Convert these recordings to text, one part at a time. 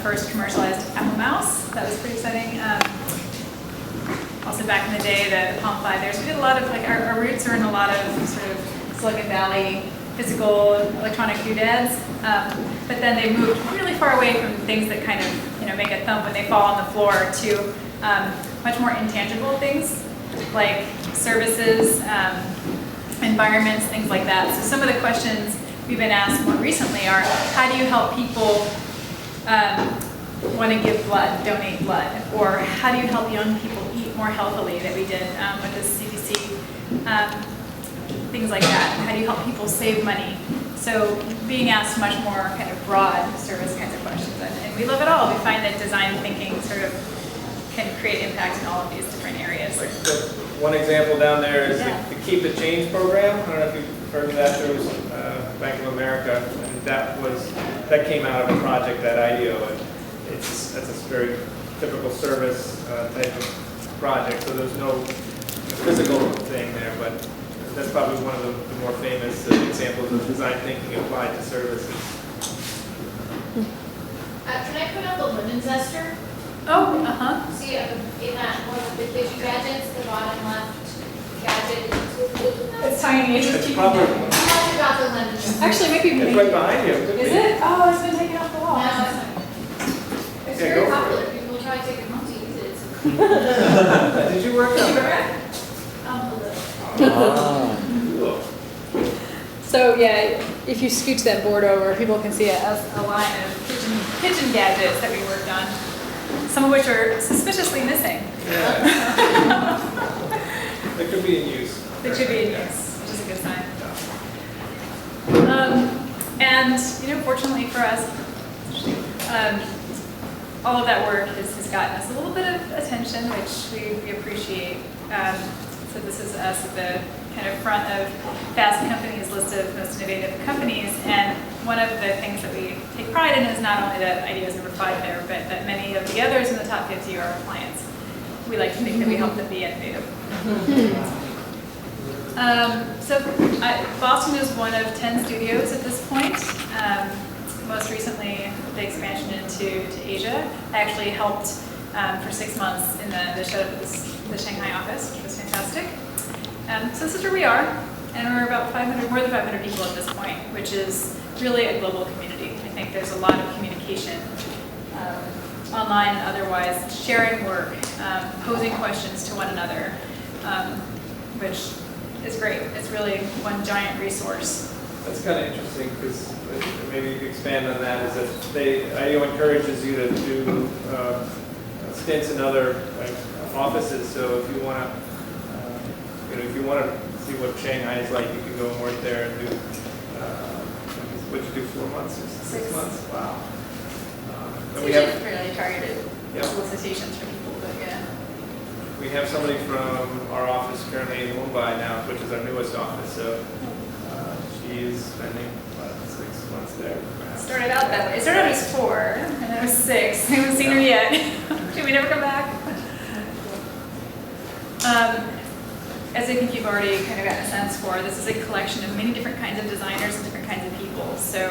first commercialized Apple mouse. That was pretty exciting. Also back in the day, the Palm 5 there. So we did a lot of, like, our roots are in a lot of sort of Silicon Valley physical electronic doodads. But then they moved really far away from things that kind of, make a thump when they fall on the floor to much more intangible things like services, environments, things like that. So some of the questions we've been asked more recently are, how do you help people want to give blood, donate blood? Or how do you help young people eat more healthily, that we did with the CDC, things like that. How do you help people save money? So being asked much more kind of broad service kinds of questions. And we love it all. We find that design thinking sort of can create impact in all of these different areas. Like one example down there is the Keep the Change program. I don't know if you've heard of that. There was Bank of America, and that came out of a project at IDEO. And that's a very typical service type of project. So there's no physical thing there, but that's probably one of the more famous examples of design thinking applied to services. Can I put up the lemon zester? Oh, See, in that one of the kitchen gadgets, the bottom left gadget. it's tiny. It's probably Talk about the lemon zester. Actually, maybe it's right behind you. Could Is be. it? Oh, it's been taken off the wall. No, it's Yeah, very go for popular. it. People try to take it home to use it. Did you work on that? A little. Cool. So yeah, if you scooch that board over, people can see a line of kitchen gadgets that we worked on, some of which are suspiciously missing. Yeah. They could be in use. They should be in use, which is a good sign. And fortunately for us, all of that work has gotten us a little bit of attention, which we appreciate. So this is us at the kind of front of Fast Company's list of most innovative companies. And one of the things that we take pride in is not only that IDEO is number 5 there, but that many of the others in the top 50 are our clients. We like to think that we help them be innovative. Boston is one of 10 studios at this point. Most recently, the expansion into Asia. I actually helped for 6 months in the setup of the Shanghai office, which was fantastic. So this is where we are, and we're about more than 500 people at this point, which is really a global community. I think there's a lot of communication online and otherwise, sharing work, posing questions to one another, which is great. It's really one giant resource. That's kind of interesting because maybe you could expand on that. Is that IDEO encourages you to do stints in other offices. So if you want to, see what Shanghai is like, you can go and work there and do. What'd you do? 4 months or 6 months? Wow. It's And we usually have fairly targeted Yeah. solicitations for people, but yeah. we have somebody from our office currently in Mumbai now, which is our newest office. So she is spending about 6 months there. Started out that way. It started out as 4, and then it was 6. I haven't seen her yet. Should we never come back? As I think you've already kind of gotten a sense for, this is a collection of many different kinds of designers and different kinds of people. So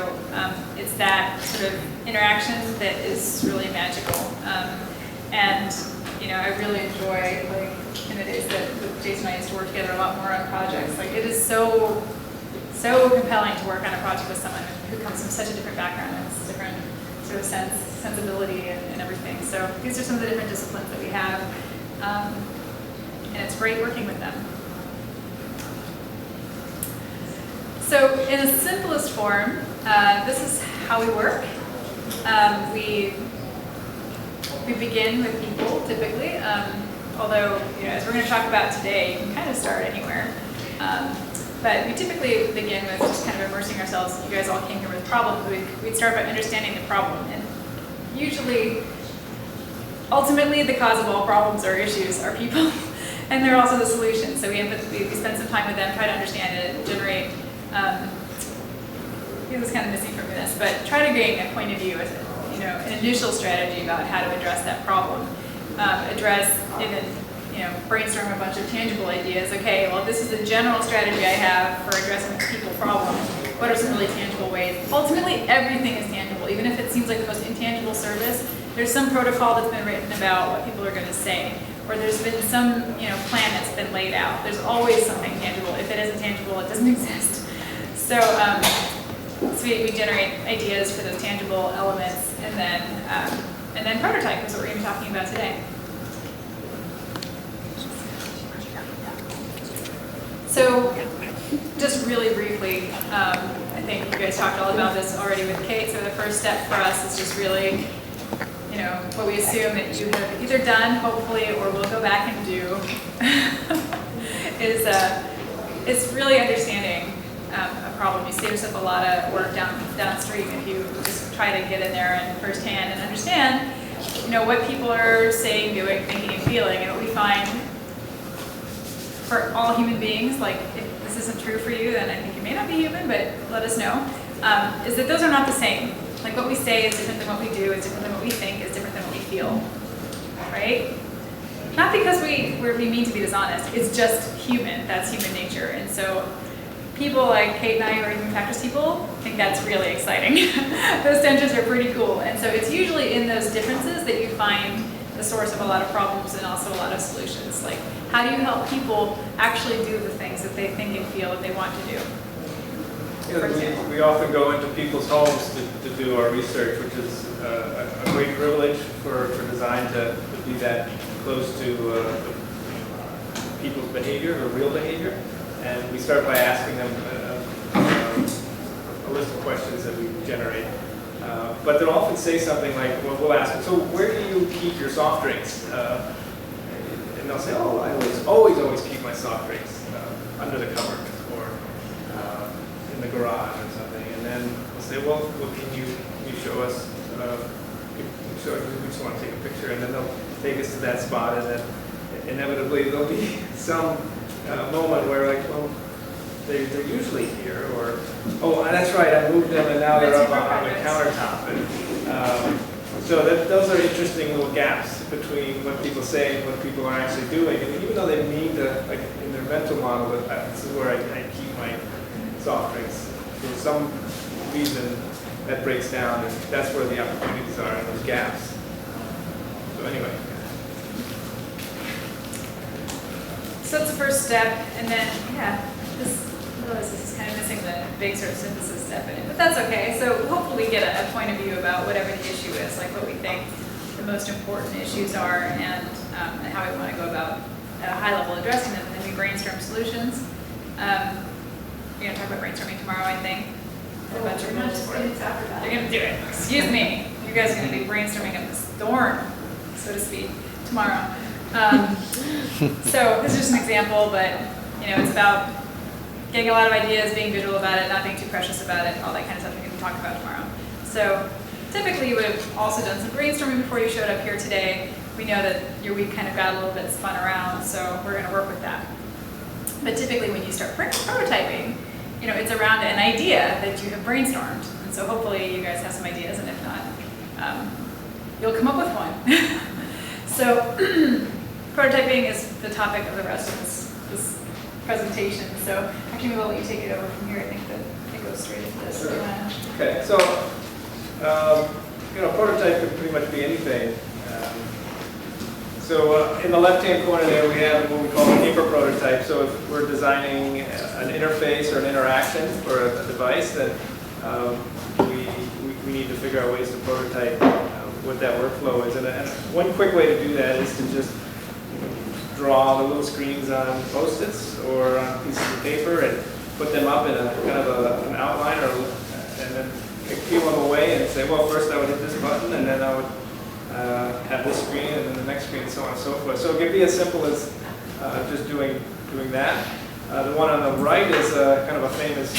it's that sort of interaction that is really magical. And I really enjoy, like, in the days that Jason and I used to work together a lot more on projects. Like, it is so compelling to work on a project with someone who comes from such a different background and different sort of sensibility and everything. So these are some of the different disciplines that we have. And it's great working with them. So in the simplest form, this is how we work. We begin with people typically, although as we're going to talk about today, you can kind of start anywhere. But we typically begin with just kind of immersing ourselves. You guys all came here with problems. We'd start by understanding the problem. And usually, ultimately, the cause of all problems or issues are people. And they're also the solution. So we spend some time with them, try to understand it, generate, this is kind of missing from this, but try to gain a point of view, an initial strategy about how to address that problem. Brainstorm a bunch of tangible ideas. Okay, well, this is the general strategy I have for addressing people problems. What are some really tangible ways? Ultimately, everything is tangible, even if it seems like the most intangible service, there's some protocol that's been written about what people are going to say, or there's been some plan that's been laid out. There's always something tangible. If it isn't tangible, it doesn't exist. So, so we generate ideas for those tangible elements, and then prototype is what we're going to be talking about today. So, just really briefly, I think you guys talked all about this already with Kate. So the first step for us is just really, what we assume that you have either done, hopefully, or will go back and do, is really understanding a problem. You save yourself a lot of work downstream if you just try to get in there and firsthand and understand, what people are saying, doing, thinking, and feeling. And what we find for all human beings, like if this isn't true for you, then I think you may not be human, but let us know, is that those are not the same. Like what we say is different than what we do, is different than what we think, is different than what we feel, right? Not because we mean to be dishonest, it's just human, that's human nature. And so people like Kate and I, or even practice people, think that's really exciting. Those tensions are pretty cool. And so it's usually in those differences that you find the source of a lot of problems and also a lot of solutions. Like, how do you help people actually do the things that they think and feel that they want to do? We often go into people's homes to do our research, which is a great privilege for design to be that close to people's behavior, or real behavior. And we start by asking them a list of questions that we generate. But they'll often say something like, well, we'll ask them, so where do you keep your soft drinks? And they'll say, oh, I always keep my soft drinks under the cupboard, or in the garage or something. And then we'll say, well, can you show us, we just want to take a picture. And then they'll take us to that spot, and then inevitably there'll be some moment where, like, well, they're usually here, or, oh, that's right, I moved them and now they're up on the countertop. And so those are interesting little gaps between what people say and what people are actually doing. And even though they mean to, like in their mental model, this is where I keep my soft drinks. For some reason, that breaks down, and that's where the opportunities are, in those gaps. So anyway. So that's the first step, and then, I realize this is kind of missing the big sort of synthesis step in it, but that's okay. So hopefully we get a point of view about whatever the issue is, like what we think the most important issues are, and how we want to go about at a high level addressing them, and then we brainstorm solutions. We're going to talk about brainstorming tomorrow, I think. A bunch of rules for it. You're going to do it. Excuse me. You guys are going to be brainstorming up the storm, so to speak, tomorrow. So this is just an example, but it's about getting a lot of ideas, being visual about it, not being too precious about it, all that kind of stuff we're going to talk about tomorrow. So typically you would have also done some brainstorming before you showed up here today. We know that your week kind of got a little bit spun around, so we're going to work with that. But typically when you start prototyping, it's around an idea that you have brainstormed. And so hopefully you guys have some ideas, and if not, you'll come up with one. So prototyping is the topic of the rest of this presentation. So actually, we'll let you take it over from here. I think that it goes straight into this. Sure. Okay, so prototype could pretty much be anything. So in the left-hand corner there, we have what we call a paper prototype. So if we're designing an interface or an interaction for a device, then we need to figure out ways to prototype what that workflow is. And one quick way to do that is to just draw the little screens on Post-its or on pieces of paper and put them up in a kind of an outline, and then peel them away and say, well, first I would hit this button, and then I would have this screen, and then the next screen, and so on and so forth. So it can be as simple as just doing that. The one on the right is kind of a famous